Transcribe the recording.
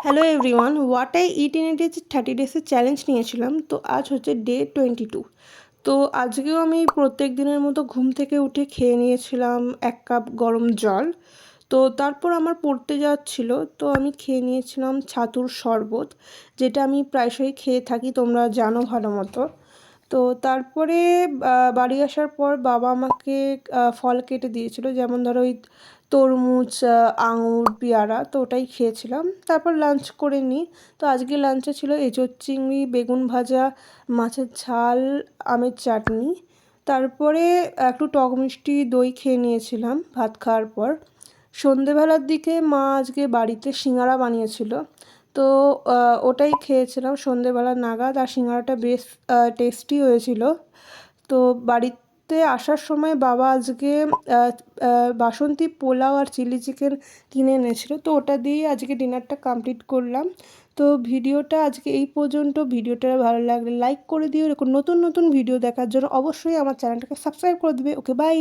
Hello everyone, what I eat in a day 30 ডেজের challenge নিয়েছিলাম। তো আজ হচ্ছে ডে 22। তো আজকেও আমি প্রত্যেক দিনের মতো ঘুম থেকে উঠে খেয়ে নিয়েছিলাম 1 কাপ গরম জল। তো তারপর আমার পড়তে যাওয়ার ছিল, তো আমি খেয়ে নিয়েছিলাম ছাতুর শরবত, যেটা আমি প্রায়শই খেয়ে থাকি, তোমরা জানো ভালো মতো। তো তারপরে বাড়ি আসার পর বাবা আমাকে ফল কেটে দিয়েছিল, যেমন ধরো ওই তরমুজ, আঙুর, পেয়ারা, তো ওটাই খেয়েছিলাম। তারপর লাঞ্চ করে নিই। তো আজকে লাঞ্চে ছিল এঁচোড় চিংড়ি, বেগুন ভাজা, মাছের ঝাল, আমের চাটনি। তারপরে একটু টক মিষ্টি দই খেয়ে নিয়েছিলাম ভাত খাওয়ার পর। সন্ধেবেলার দিকে মা আজকে বাড়িতে সিঙাড়া বানিয়েছিল, তো ওটাই খেয়েছিলাম সন্ধেবেলা নাগাদ। আর সিঙাড়াটা বেশ টেস্টি হয়েছিল। তো বাড়িতে আসার সময় বাবা আজকে বাসন্তী পোলাও আর চিলি চিকেন কিনে এনেছিল, তো ওটা দিয়েই আজকে ডিনারটা কমপ্লিট করলাম। তো ভিডিওটা আজকে এই পর্যন্ত। ভিডিওটা ভালো লাগলে লাইক করে দিও। এরকম নতুন নতুন ভিডিও দেখার জন্য অবশ্যই আমার চ্যানেলটাকে সাবস্ক্রাইব করে দেবে। ওকে, বাই।